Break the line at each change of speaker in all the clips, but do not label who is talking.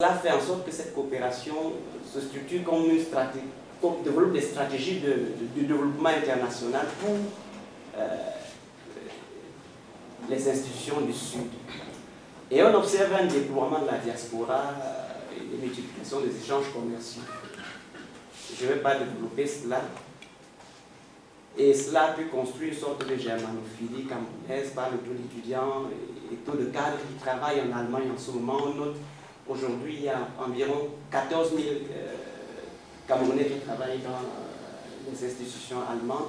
Cela fait en sorte que cette coopération se structure comme une stratégie, comme développe des stratégies de développement international pour les institutions du Sud. Et on observe un déploiement de la diaspora et une multiplication des échanges commerciaux. Je ne vais pas développer cela. Et cela a pu construire une sorte de germanophilie camerounaise par le taux d'étudiants et taux de cadres qui travaillent en Allemagne en ce moment. On note aujourd'hui, il y a environ 14 000 Camerounais qui travaillent dans les institutions allemandes.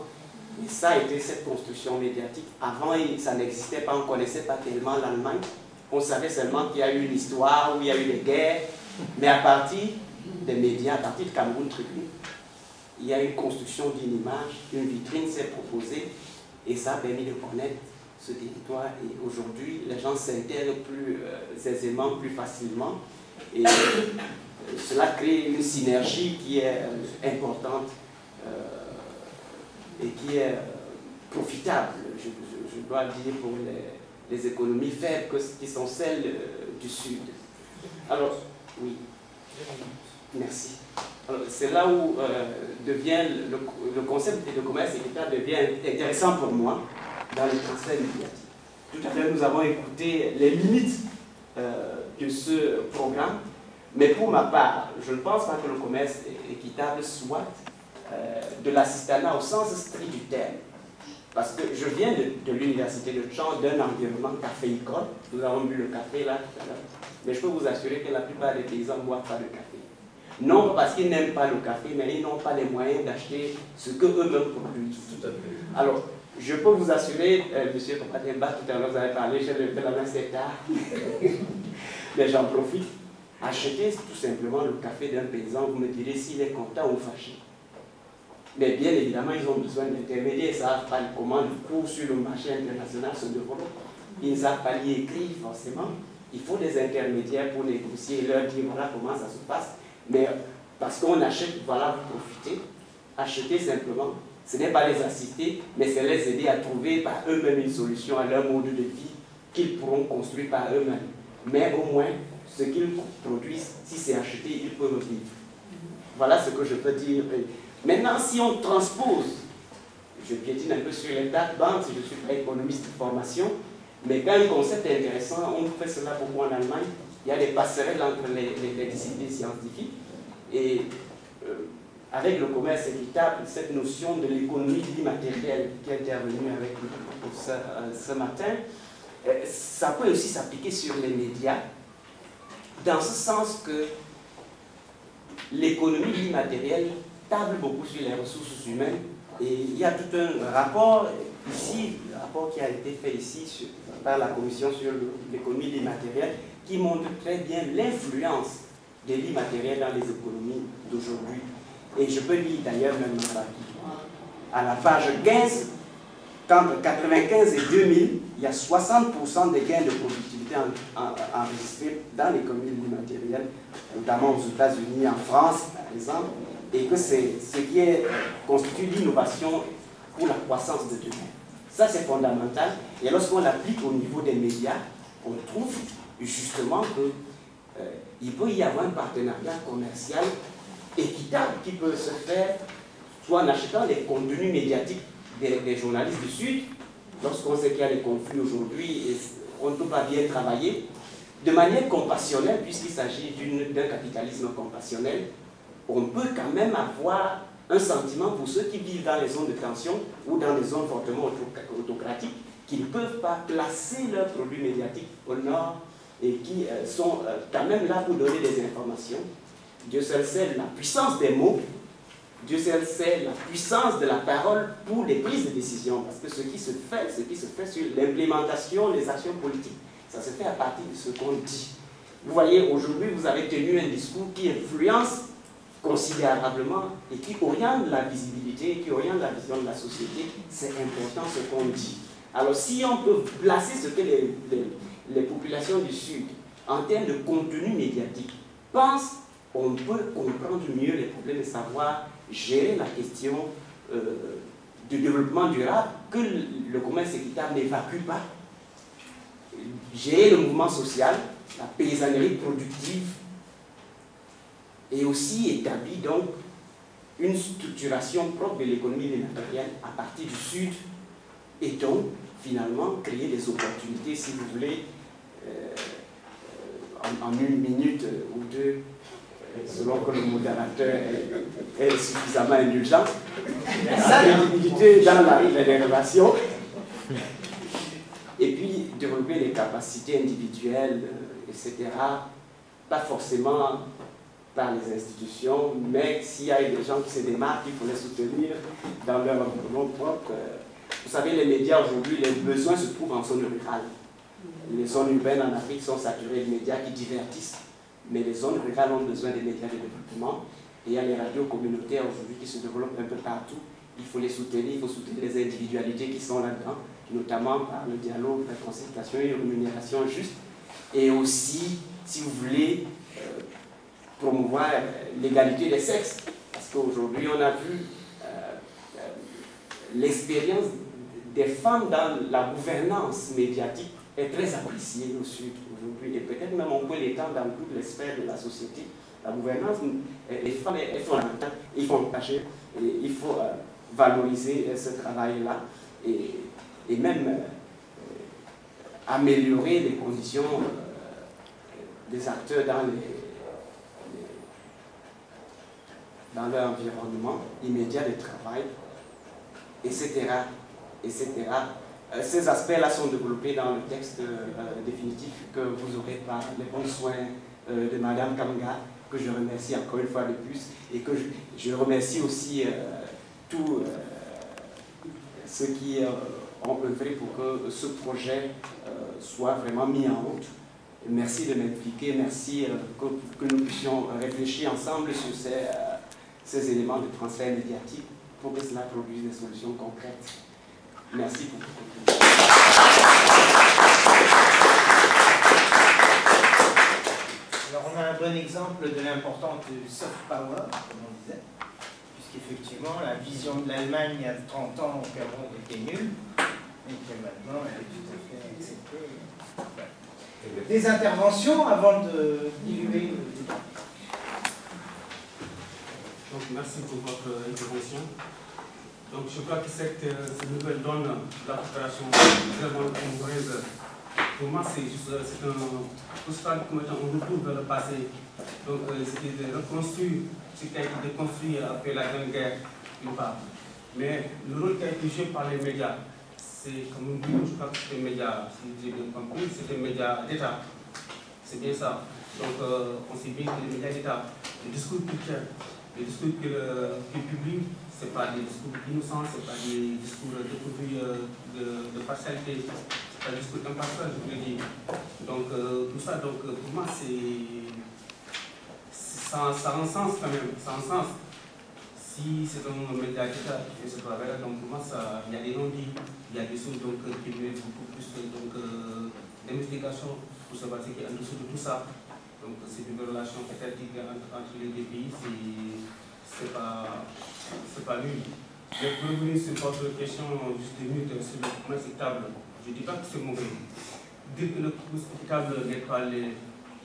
Et ça a été cette construction médiatique. Avant, ça n'existait pas, on ne connaissait pas tellement l'Allemagne. On savait seulement qu'il y a eu une histoire, où il y a eu des guerres. Mais à partir des médias, à partir de Cameroun Tribune, il y a une construction d'une image, une vitrine s'est proposée et ça a permis de connaître ce territoire. Et aujourd'hui, les gens s'intègrent plus aisément, plus facilement. Et cela crée une synergie qui est importante et qui est profitable, je dois dire, pour les économies faibles qui sont celles du Sud. Alors, oui, merci. C'est là où devient le concept de commerce équitable devient intéressant pour moi dans le transfert médiatique. Tout à l'heure, nous avons écouté les limites de ce programme, mais pour ma part, je ne pense pas que le commerce équitable soit de l'assistanat au sens strict du terme. Parce que je viens de l'université de Tchang, d'un environnement caféicole. Nous avons bu le café là tout à l'heure. Mais je peux vous assurer que la plupart des paysans ne boivent pas de café. Non parce qu'ils n'aiment pas le café, mais ils n'ont pas les moyens d'acheter ce qu'eux-mêmes produisent. Tout à fait. Alors, je peux vous assurer, monsieur Papademba, tout à l'heure vous avez parlé, j'ai levé la main cet art. Mais j'en profite. Achetez tout simplement le café d'un paysan, vous me direz s'il est content ou fâché. Mais bien évidemment, ils ont besoin d'intermédiaires, ils ne savent pas comment le cours sur le marché international se développe. Ils ne savent pas lire et écrire forcément. Il faut des intermédiaires pour négocier et leur dire voilà comment ça se passe. Mais parce qu'on achète, voilà, vous profitez. Acheter simplement, ce n'est pas les assister, mais c'est les aider à trouver par eux-mêmes une solution à leur mode de vie qu'ils pourront construire par eux-mêmes. Mais au moins, ce qu'ils produisent, si c'est acheté, ils peuvent vivre. Voilà ce que je peux dire. Maintenant, si on transpose, je piétine un peu sur les plates-bandes, si je ne suis pas économiste de formation, mais quand un concept est intéressant, on fait cela beaucoup en Allemagne, il y a des passerelles entre les disciplines scientifiques, et avec le commerce équitable, cette notion de l'économie immatérielle qui est intervenue avec nous ce matin, ça peut aussi s'appliquer sur les médias, dans ce sens que l'économie immatérielle table beaucoup sur les ressources humaines, et il y a tout un rapport ici, le rapport qui a été fait ici par la Commission sur l'économie immatérielle, qui montre très bien l'influence de l'immatériel dans les économies d'aujourd'hui. Et je peux lire d'ailleurs même à la page 15, entre 1995 et 2000, il y a 60% des gains de productivité enregistrés dans l'économie immatérielle, notamment aux États-Unis, en France par exemple, et que c'est ce qui constitue l'innovation pour la croissance de demain. Ça, c'est fondamental. Et lorsqu'on l'applique au niveau des médias, on trouve justement qu'il peut y avoir un partenariat commercial équitable qui peut se faire soit en achetant les contenus médiatiques des journalistes du Sud, lorsqu'on sait qu'il y a des conflits aujourd'hui et on ne peut pas bien travailler, de manière compassionnelle, puisqu'il s'agit d'un capitalisme compassionnel, on peut quand même avoir un sentiment pour ceux qui vivent dans les zones de tension ou dans des zones fortement autocratiques, qui ne peuvent pas placer leurs produits médiatiques au nord et qui sont quand même là pour donner des informations. Dieu seul sait la puissance des mots, Dieu seul sait la puissance de la parole pour les prises de décision, parce que ce qui se fait sur l'implémentation des actions politiques, ça se fait à partir de ce qu'on dit. Vous voyez, aujourd'hui, vous avez tenu un discours qui influence considérablement et qui oriente la visibilité, qui oriente la vision de la société. C'est important ce qu'on dit. Alors si on peut placer ce que les populations du Sud, en termes de contenu médiatique, pensent, on peut comprendre mieux les problèmes et savoir gérer la question du développement durable que le commerce équitable n'évacue pas. Gérer le mouvement social, la paysannerie productive, et aussi établi donc une structuration propre de l'économie immatérielle à partir du Sud, et donc finalement créer des opportunités, si vous voulez, en une minute ou deux, selon que le modérateur est suffisamment indulgent, dans la relation, et puis développer les capacités individuelles, etc., pas forcément par les institutions, mais s'il y a des gens qui se démarquent, il faut les soutenir dans leur environnement propre. Vous savez, les médias aujourd'hui, les besoins se trouvent en zone rurale. Les zones urbaines en Afrique sont saturées de médias qui divertissent, mais les zones rurales ont besoin des médias de développement. Et il y a les radios communautaires aujourd'hui qui se développent un peu partout. Il faut les soutenir, il faut soutenir les individualités qui sont là-dedans, notamment par le dialogue, la concertation et une rémunération juste. Et aussi, si vous voulez, promouvoir l'égalité des sexes. Parce qu'aujourd'hui, on a vu l'expérience des femmes dans la gouvernance médiatique est très appréciée au Sud aujourd'hui. Et peut-être même on peut l'étendre dans toutes les sphères de la société. La gouvernance, les femmes est fondamentale. Il faut encourager, il faut valoriser ce travail-là et même améliorer les conditions des acteurs dans leur environnement immédiat de travail, etc. Ces aspects-là sont développés dans le texte définitif que vous aurez par les bons soins de Madame Kamga, que je remercie encore une fois de plus, et que je remercie aussi tous ceux qui ont œuvré pour que ce projet soit vraiment mis en route. Merci de m'impliquer, merci que nous puissions réfléchir ensemble sur ces éléments de transfert médiatique pour que cela produise des solutions concrètes. Merci pour votre contribution.
Alors on a un bon exemple de l'importance du soft power, comme on disait, puisqu'effectivement la vision de l'Allemagne il y a 30 ans au Cameroun était nulle, et que maintenant elle est tout à fait acceptée. Ouais. Des interventions avant de diluer le débat.
Donc, merci pour votre intervention. Donc, je crois que cette nouvelle donne de la coopération vraiment amoureuse. Pour moi, c'est juste un constat qu'on retrouve dans le passé. Donc, c'était de reconstruire ce qui a été déconstruit après la Grande Guerre, d'une part. Mais le rôle qui a été joué par les médias, c'est, comme on dit, je crois que c'est des médias, si j'ai bien compris, c'est des médias d'État. C'est bien ça. Donc, on sait bien que les médias d'État, le discours culturel, les discours qu'ils publient, ce n'est pas des discours innocents, ce n'est pas des discours dépourvus de partialité, ce n'est pas des discours impartial, je voulais dire. Donc, tout ça, donc, pour moi, ça a un sens quand même, ça a un sens. Si c'est un média d'État qui fait ce travail-là, donc pour moi, il y a des non-dits, il y a des choses donc, qui méritent beaucoup plus d'investigation pour savoir ce qui est en dessous de tout ça. Donc c'est une relation étatique entre les deux pays, c'est pas nul. Mais pour revenir sur votre question juste 2 minutes sur le commerce équitable, je ne dis pas que c'est mauvais. Dire que le commerce équitable n'est pas les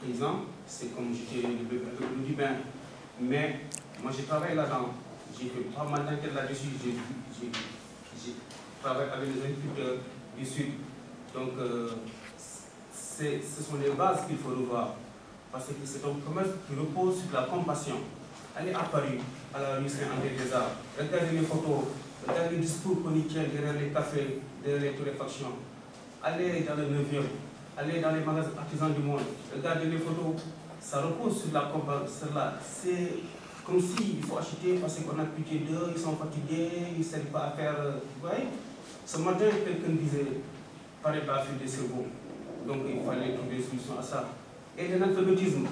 paysans, c'est comme j'étais le Liban. Mais moi j'ai travaillé là-dedans, j'ai fait pas mal d'enquêtes là-dessus, j'ai travaillé avec les agriculteurs du Sud. Donc ce sont les bases qu'il faut revoir. Parce que c'est un commerce qui repose sur la compassion. Allez à Paris, à la rue Saint-André-des-Arts, regardez les photos, regardez les discours qu'on y tient derrière les cafés, derrière les torréfactions. Allez dans le 9e, allez dans les magasins artisans du monde, regardez les photos. Ça repose sur la compassion. C'est comme s'il faut acheter parce qu'on a pitié d'eux, ils sont fatigués, ils ne savent pas à faire. Vous voyez? Ce matin, quelqu'un disait, pareil, pas fuir des cerveaux. Donc il fallait trouver des solutions à ça. Et l'analphabétisme,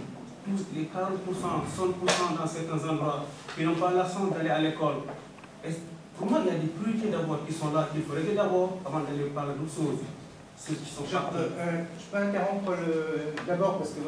les 40%, 60% dans certains endroits qui n'ont pas la chance d'aller à l'école. Pour moi, il y a des priorités d'abord qui sont là, qu'il faut régler d'abord avant d'aller parler d'autres choses. Ceux qui sont
Je peux interrompre d'abord parce que